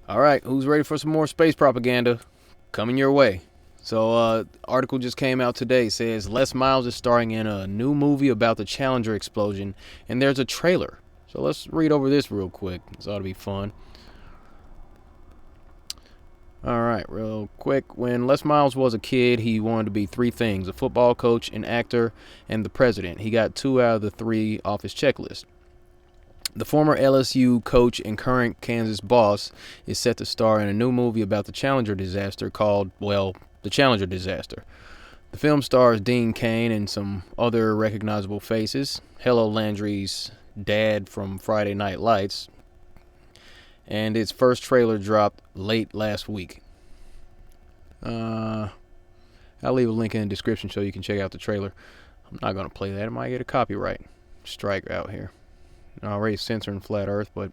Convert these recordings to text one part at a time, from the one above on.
All right, who's ready for some more space propaganda? Coming your way. So, article just came out today. Says Les Miles is starring in a new movie about the Challenger explosion, and there's a trailer. So let's read over this real quick. This ought to be fun. All right, real quick. When Les Miles was a kid, he wanted to be three things: a football coach, an actor, and the president. He got two out of the three off his checklist. The former LSU coach and current Kansas boss is set to star in a new movie about the Challenger disaster called, well, The Challenger Disaster. The film stars Dean Cain and some other recognizable faces. Hello Landry's dad from Friday Night Lights. And its first trailer dropped late last week. I'll leave a link in the description so you can check out the trailer. I'm not going to play that. I might get a copyright strike out here. Already censoring Flat Earth, but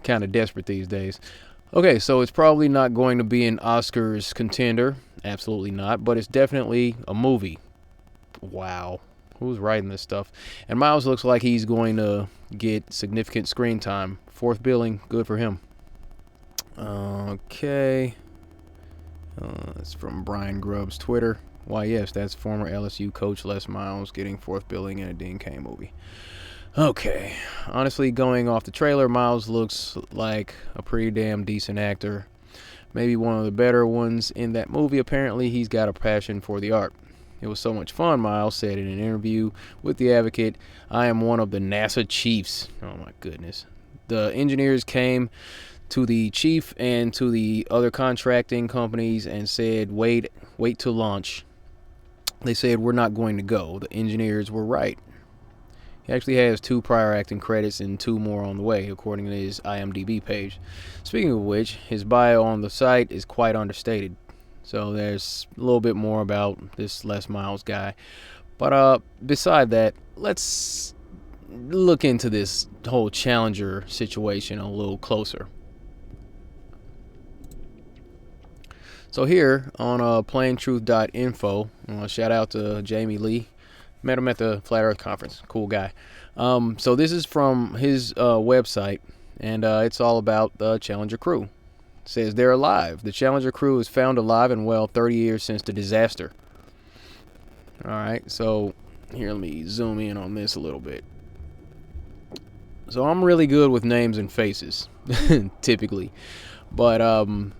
kind of desperate these days. Okay, so it's probably not going to be an Oscars contender. Absolutely not. But it's definitely a movie. Wow. Who's writing this stuff? And Miles looks like he's going to get significant screen time. Fourth billing. Good for him. Okay. It's from Brian Grubb's Twitter. Why, yes, that's former LSU coach Les Miles getting fourth billing in a Dean Cain movie. Okay, honestly, going off the trailer, Miles looks like a pretty damn decent actor. Maybe one of the better ones in that movie. Apparently, he's got a passion for the art. It was so much fun, Miles said in an interview with The Advocate. I am one of the NASA chiefs. Oh my goodness. The engineers came to the chief and to the other contracting companies and said, wait to launch. They said, we're not going to go. The engineers were right. He actually has 2 prior acting credits and 2 more on the way, according to his IMDb page. Speaking of which, his bio on the site is quite understated. So there's a little bit more about this Les Miles guy. But beside that, let's look into this whole Challenger situation a little closer. So here on plaintruth.info, shout out to Jamie Lee. Met him at the Flat Earth Conference. Cool guy. So this is from his website, and it's all about the Challenger crew. It says they're alive. The Challenger crew is found alive and well 30 years since the disaster. All right, so here, let me zoom in on this a little bit. So I'm really good with names and faces, typically. But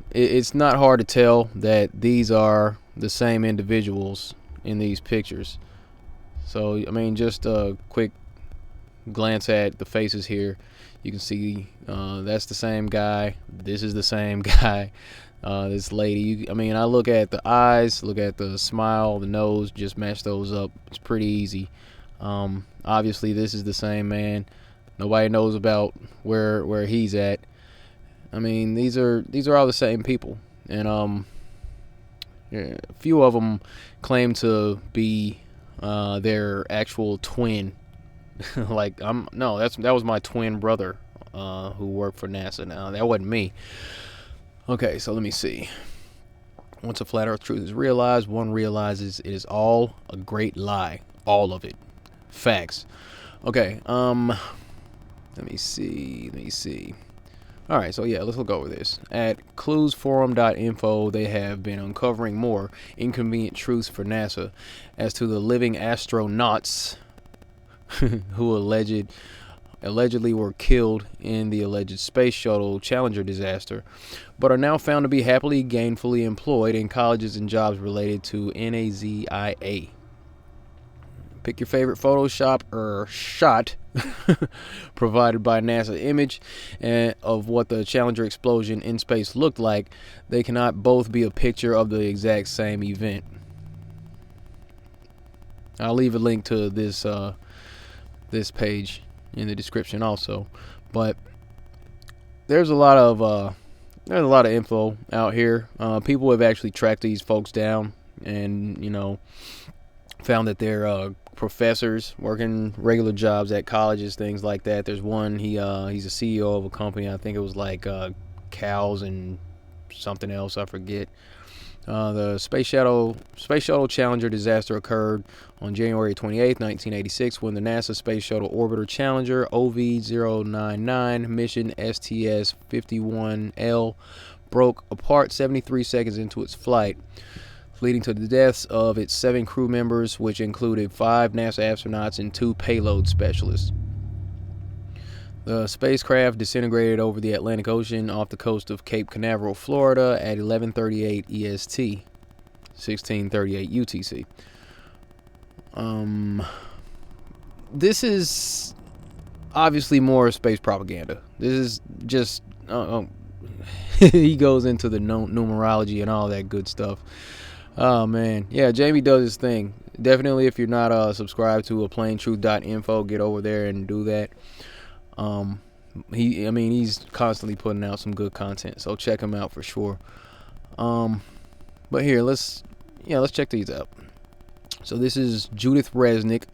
it's not hard to tell that these are the same individuals in these pictures. So, I mean, just a quick glance at the faces here. You can see that's the same guy. This is the same guy. This lady. I look at the eyes, look at the smile, the nose, just match those up. It's pretty easy. Obviously, this is the same man. Nobody knows about where he's at. I mean, these are all the same people. And a few of them claim to be their actual twin. That was my twin brother who worked for NASA. Now that wasn't me. Okay, so let me see. Once a flat earth truth is realized, one realizes it is all a great lie. All of it. Facts. Okay, let me see. Alright, so yeah, let's look over this. At cluesforum.info, they have been uncovering more inconvenient truths for NASA as to the living astronauts who allegedly were killed in the alleged space shuttle Challenger disaster, but are now found to be happily gainfully employed in colleges and jobs related to NAZIA. Pick your favorite Photoshop or shot provided by NASA image of what the Challenger explosion in space looked like. They cannot both be a picture of the exact same event. I'll leave a link to this page in the description also. But there's a lot of info out here. People have actually tracked these folks down and found that they're professors working regular jobs at colleges, things like that. There's one, he's a CEO of a company. I think it was like cows and something else, I forget. The Space Shuttle Challenger disaster occurred on January 28, 1986, when the NASA Space Shuttle Orbiter Challenger OV-099 mission STS-51L broke apart 73 seconds into its flight, leading to the deaths of its 7 crew members, which included 5 NASA astronauts and 2 payload specialists. The spacecraft disintegrated over the Atlantic Ocean off the coast of Cape Canaveral, Florida at 11:38 EST, 16:38 UTC. This is obviously more space propaganda. This is just he goes into the numerology and all that good stuff. Oh man, yeah, Jamie does his thing. Definitely, if you're not subscribed to plaintruth.info, get over there and do that. He's constantly putting out some good content, so check him out for sure. But here, let's check these out. So this is Judith Resnick,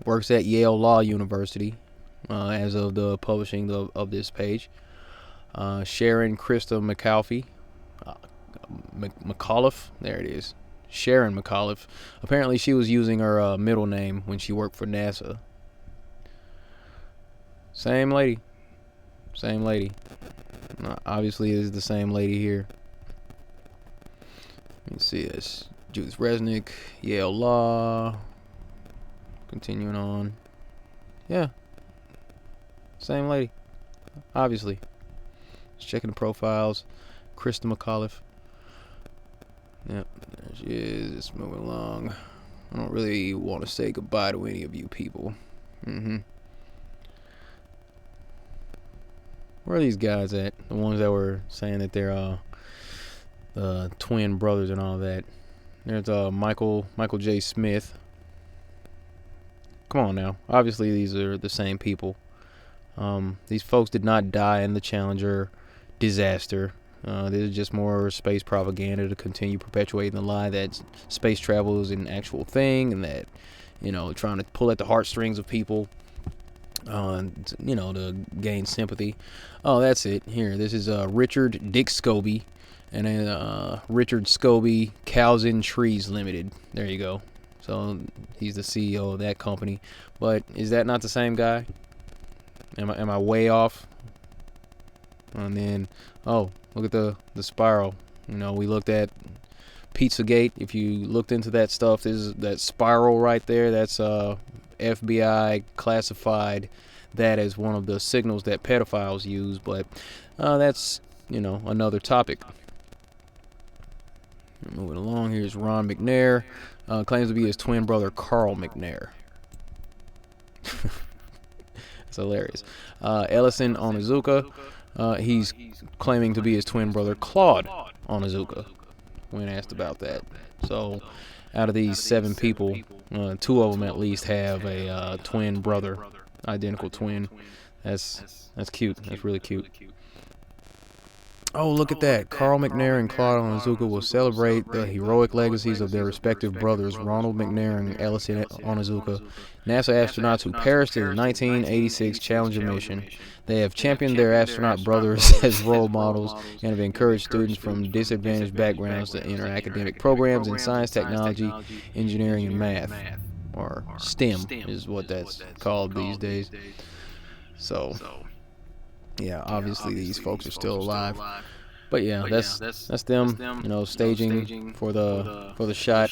works at Yale Law University, as of the publishing of this page. Sharon Krista McAuliffe, there it is. Sharon McAuliffe. Apparently, she was using her middle name when she worked for NASA. Same lady. Obviously, it is the same lady here. Let's see this. Judith Resnick, Yale Law. Continuing on. Yeah. Same lady. Obviously. Just checking the profiles. Krista McAuliffe. Yep, there she is. Just moving along. I don't really want to say goodbye to any of you people. Where are these guys at? The ones that were saying that they're the twin brothers and all that. There's Michael J. Smith. Come on now. Obviously these are the same people. These folks did not die in the Challenger disaster. This is just more space propaganda to continue perpetuating the lie that space travel is an actual thing, and that, trying to pull at the heartstrings of people, to gain sympathy. Oh, that's it. Here, this is Richard Dick Scobie, and then Richard Scobie Cows and Trees Limited. There you go. So he's the CEO of that company. But is that not the same guy? Am I way off? And then, oh, look at the spiral. We looked at Pizzagate. If you looked into that stuff, that spiral right there. That's FBI classified that as one of the signals that pedophiles use. But that's another topic. Moving along, here's Ron McNair. Claims to be his twin brother Carl McNair. It's hilarious. Ellison Onizuka. He's claiming to be his twin brother Claude Onizuka when asked about that. So out of these 7 people, 2 of them at least have a twin brother, identical twin. That's cute. That's really cute. Oh, look at that. Carl McNair and Claude Onizuka will celebrate the heroic legacies of their respective brothers, Ronald McNair and Ellison Onizuka, NASA astronauts who perished in the 1986 Challenger mission. They have championed their astronaut brothers as role models and have encouraged students from disadvantaged backgrounds to enter academic programs in science, technology, engineering, and math. Or STEM is what that's called these days. So, yeah, obviously these folks are still alive. But yeah, that's them, staging for the shot.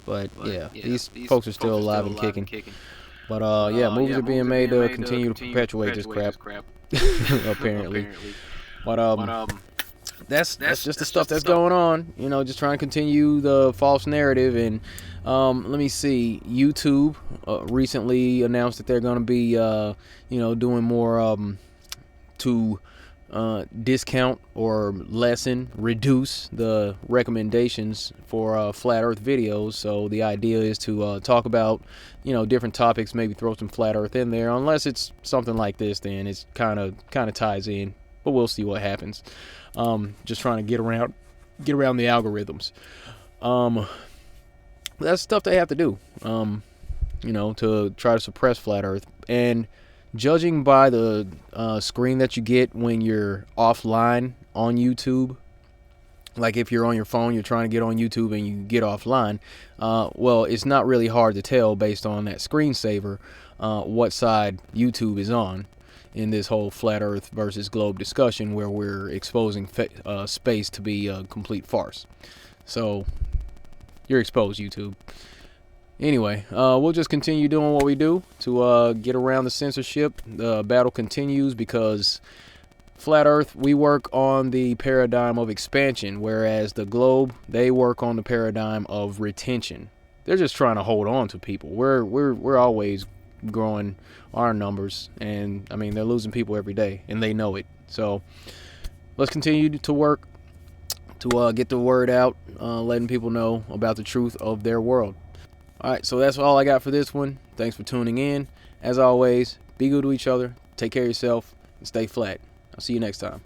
But yeah, these folks are still alive and kicking. But yeah, movies are being made to continue to perpetuate this crap. Apparently. But that's just the stuff that's going on. Just trying to continue the false narrative. And let me see. YouTube recently announced that they're going to be doing more to discount or reduce the recommendations for flat earth videos. So the idea is to talk about different topics, maybe throw some flat earth in there. Unless it's something like this, then it's kind of ties in, but we'll see what happens. Just trying to get around the algorithms. That's stuff they have to do to try to suppress flat earth. And judging by the screen that you get when you're offline on YouTube, like if you're on your phone, you're trying to get on YouTube and you get offline, well, it's not really hard to tell based on that screensaver what side YouTube is on in this whole flat earth versus globe discussion, where we're exposing space to be a complete farce. So you're exposed, YouTube. Anyway, we'll just continue doing what we do to get around the censorship. The battle continues because flat earth, we work on the paradigm of expansion, whereas the globe, they work on the paradigm of retention. They're just trying to hold on to people. We're always growing our numbers, and I mean, they're losing people every day and they know it. So let's continue to work to get the word out, letting people know about the truth of their world. All right, so that's all I got for this one. Thanks for tuning in. As always, be good to each other, take care of yourself, and stay flat. I'll see you next time.